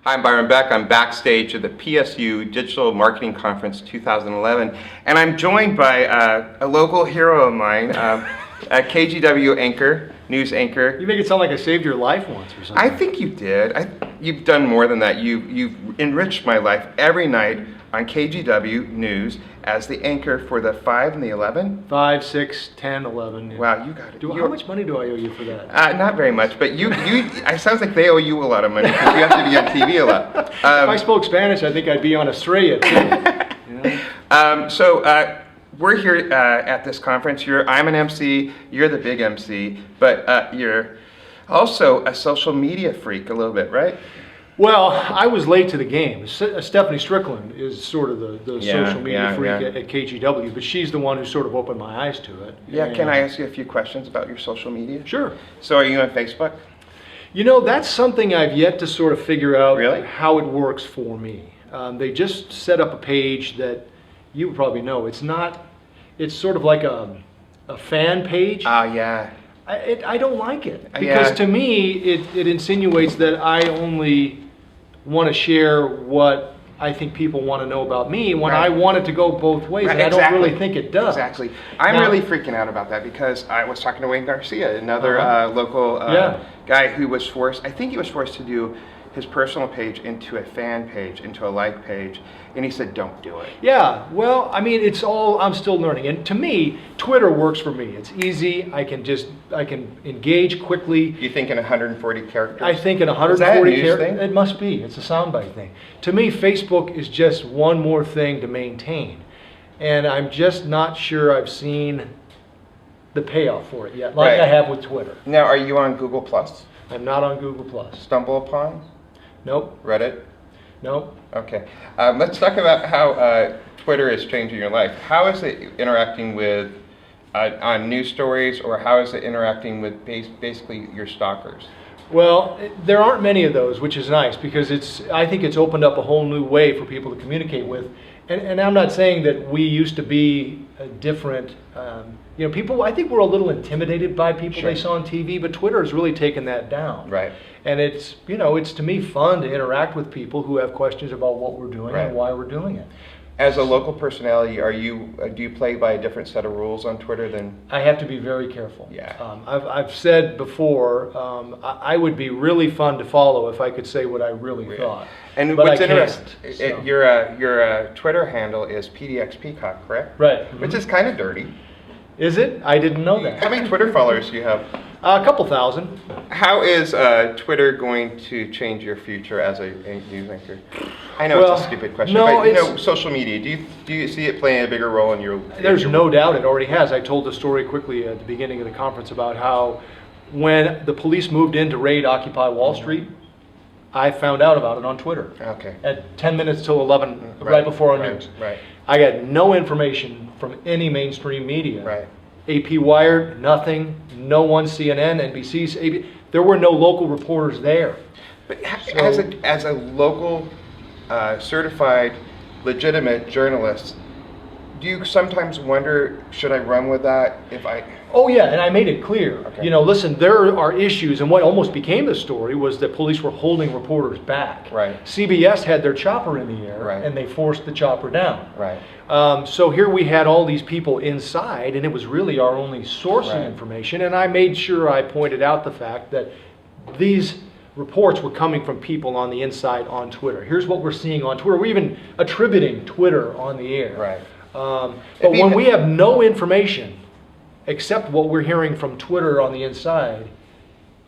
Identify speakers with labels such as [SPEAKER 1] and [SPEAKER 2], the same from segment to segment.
[SPEAKER 1] Hi, I'm Byron Beck. I'm backstage at the PSU Digital Marketing Conference 2011, and I'm joined by a local hero of mine, a KGW anchor, news anchor.
[SPEAKER 2] You make it sound like I saved your life once or something.
[SPEAKER 1] I think you did. You've done more than that. You've enriched my life every night on KGW News as the anchor for the 5 and the 11.
[SPEAKER 2] 5, 6, 10, 11. Yeah.
[SPEAKER 1] Wow, you got it.
[SPEAKER 2] How much money do I owe you for that?
[SPEAKER 1] Not very much, but it sounds like they owe you a lot of money because you have to be on TV a lot.
[SPEAKER 2] If I spoke Spanish, I think I'd be on Australia too. You know?
[SPEAKER 1] We're here at this conference. I'm an MC, you're the big MC, but you're also a social media freak a little bit, right?
[SPEAKER 2] Well, I was late to the game. Stephanie Strickland is sort of the social media freak at KGW, but she's the one who sort of opened my eyes to it.
[SPEAKER 1] Yeah, can I ask you a few questions about your social media?
[SPEAKER 2] Sure.
[SPEAKER 1] So are you on Facebook?
[SPEAKER 2] You know, that's something I've yet to sort of figure out how it works for me. They just set up a page that you probably know. It's sort of like a fan page.
[SPEAKER 1] Yeah.
[SPEAKER 2] I don't like it because to me it insinuates that I only want to share what I think people want to know about me when I want it to go both ways, and I don't really think it does.
[SPEAKER 1] Exactly. I'm really freaking out about that because I was talking to Wayne Garcia, another local guy who was forced, I think he was forced to do his personal page into a fan page, into a like page, and he said, don't do it.
[SPEAKER 2] Yeah, well, I mean, I'm still learning. And to me, Twitter works for me. It's easy. I can engage quickly.
[SPEAKER 1] You think in 140 characters?
[SPEAKER 2] I think in 140 characters. It must be. It's a soundbite thing. To me, Facebook is just one more thing to maintain. And I'm just not sure I've seen the payoff for it yet, like I have with Twitter.
[SPEAKER 1] Now, are you on Google+?
[SPEAKER 2] I'm not on Google+.
[SPEAKER 1] Stumble upon?
[SPEAKER 2] Nope.
[SPEAKER 1] Reddit?
[SPEAKER 2] Nope.
[SPEAKER 1] Okay. Let's talk about how Twitter is changing your life. How is it interacting with on news stories, or how is it interacting with basically your stalkers?
[SPEAKER 2] Well, there aren't many of those, which is nice because I think it's opened up a whole new way for people to communicate with. And I'm not saying that we used to be different. People, I think we're a little intimidated by people they saw on TV, but Twitter has really taken that down.
[SPEAKER 1] Right.
[SPEAKER 2] And it's to me fun to interact with people who have questions about what we're doing and why we're doing it.
[SPEAKER 1] As a local personality, do you play by a different set of rules on Twitter than?
[SPEAKER 2] I have to be very careful.
[SPEAKER 1] Yeah.
[SPEAKER 2] I've said before, I would be really fun to follow if I could say what I really thought.
[SPEAKER 1] And
[SPEAKER 2] but
[SPEAKER 1] what's
[SPEAKER 2] I
[SPEAKER 1] interesting,
[SPEAKER 2] so.
[SPEAKER 1] your Twitter handle is PDX Peacock, correct?
[SPEAKER 2] Right. Mm-hmm.
[SPEAKER 1] Which is kind of dirty.
[SPEAKER 2] Is it? I didn't know that.
[SPEAKER 1] How many Twitter followers do you have?
[SPEAKER 2] A couple thousand.
[SPEAKER 1] How is Twitter going to change your future as a news anchor? I know it's a stupid question, but social media, do you see it playing a bigger role in your?
[SPEAKER 2] There's no doubt it already has. I told the story quickly at the beginning of the conference about how when the police moved in to raid Occupy Wall Street, I found out about it on Twitter.
[SPEAKER 1] Okay.
[SPEAKER 2] At 10 minutes till 11, right before our news.
[SPEAKER 1] Right.
[SPEAKER 2] I got no information from any mainstream media.
[SPEAKER 1] Right.
[SPEAKER 2] AP Wired, nothing. No one, CNN, NBC, ABC. There were no local reporters there.
[SPEAKER 1] But as a local, certified, legitimate journalist, do you sometimes wonder, should I run with that if I?
[SPEAKER 2] Oh yeah, and I made it clear.
[SPEAKER 1] Okay.
[SPEAKER 2] Listen, there are issues, and what almost became the story was that police were holding reporters back.
[SPEAKER 1] Right.
[SPEAKER 2] CBS had their chopper in the air, and they forced the chopper down.
[SPEAKER 1] Right.
[SPEAKER 2] So here we had all these people inside, and it was really our only source of information, and I made sure I pointed out the fact that these reports were coming from people on the inside on Twitter. Here's what we're seeing on Twitter. We're even attributing Twitter on the air.
[SPEAKER 1] Right.
[SPEAKER 2] But when we have no information except what we're hearing from Twitter on the inside,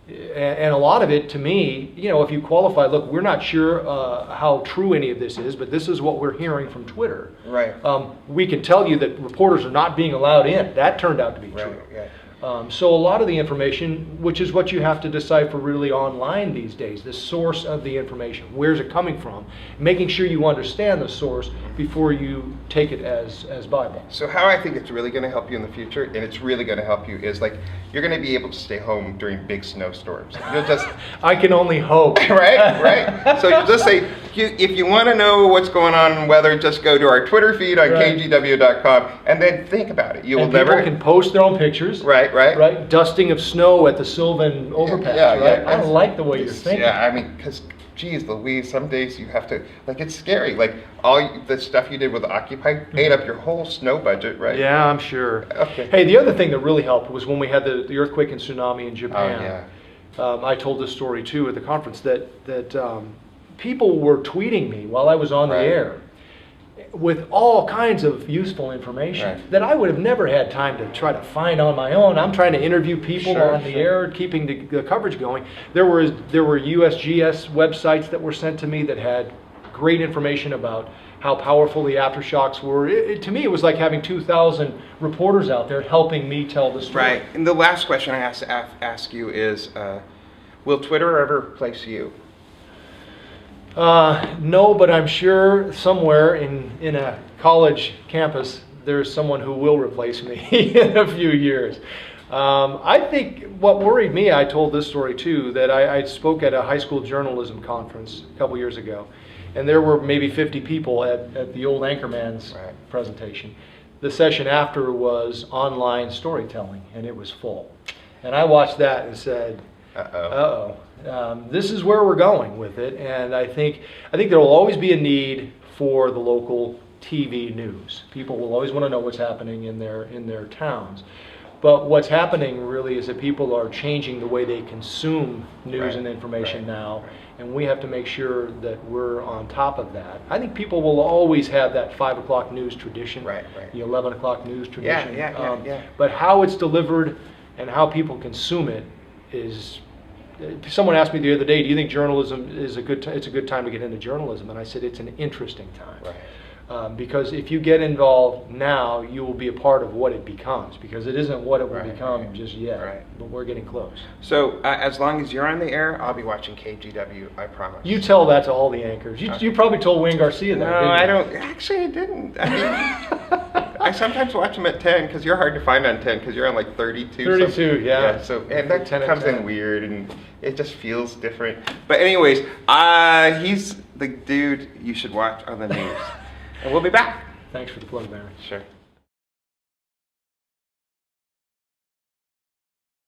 [SPEAKER 2] and a lot of it, to me, if you qualify, look, we're not sure how true any of this is, but this is what we're hearing from Twitter.
[SPEAKER 1] Right.
[SPEAKER 2] We can tell you that reporters are not being allowed in. That turned out to be true.
[SPEAKER 1] Yeah.
[SPEAKER 2] So a lot of the information, which is what you have to decipher really online these days, the source of the information, where's it coming from, making sure you understand the source before you take it as Bible.
[SPEAKER 1] So how I think it's really going to help you in the future, and it's really going to help you, is like you're going to be able to stay home during big snowstorms. You'll just
[SPEAKER 2] I can only hope.
[SPEAKER 1] right. So you just say, if you want to know what's going on in weather, just go to our Twitter feed on kgw.com, and then think about it. You will never.
[SPEAKER 2] People can post their own pictures.
[SPEAKER 1] Right.
[SPEAKER 2] Dusting of snow at the Sylvan overpass. I like the way you're thinking.
[SPEAKER 1] Yeah, I mean, because geez Louise, some days you have to, like, it's scary. Like, the stuff you did with Occupy ate up your whole snow budget, right?
[SPEAKER 2] Yeah, I'm sure.
[SPEAKER 1] Okay.
[SPEAKER 2] Hey, the other thing that really helped was when we had the earthquake and tsunami in Japan.
[SPEAKER 1] Oh, yeah.
[SPEAKER 2] I told this story too at the conference that people were tweeting me while I was on the air with all kinds of useful information that I would have never had time to try to find on my own. I'm trying to interview people on the air, keeping the coverage going. There were USGS websites that were sent to me that had great information about how powerful the aftershocks were. To me, it was like having 2,000 reporters out there helping me tell the story.
[SPEAKER 1] Right. And the last question I have to ask you is, will Twitter ever replace you?
[SPEAKER 2] No, but I'm sure somewhere in a college campus there's someone who will replace me in a few years. I think what worried me, I told this story too, that I spoke at a high school journalism conference a couple years ago, and there were maybe 50 people at the old Anchorman's presentation. The session after was online storytelling, and it was full. And I watched that and said, this is where we're going with it, and I think there will always be a need for the local TV news. People will always want to know what's happening in their towns. But what's happening really is that people are changing the way they consume news and information now, and we have to make sure that we're on top of that. I think people will always have that 5 o'clock news tradition, the 11 o'clock news tradition. But how it's delivered and how people consume it is. Someone asked me the other day, do you think journalism is it's a good time to get into journalism? And I said it's an interesting time. Because if you get involved now, you will be a part of what it becomes, because it isn't what it will become just yet, but we're getting close.
[SPEAKER 1] So as long as you're on the air, I'll be watching KGW, I promise.
[SPEAKER 2] You tell that to all the anchors. You probably told Wayne Garcia that,
[SPEAKER 1] No, I don't. Actually, I didn't. I mean, I sometimes watch them at 10, because you're hard to find on 10, because you're on like 32.
[SPEAKER 2] 32, yeah.
[SPEAKER 1] So, and that comes in weird, and it just feels different. But anyways, he's the dude you should watch on the news. And we'll be back.
[SPEAKER 2] Thanks for the plug, Byron.
[SPEAKER 1] Sure.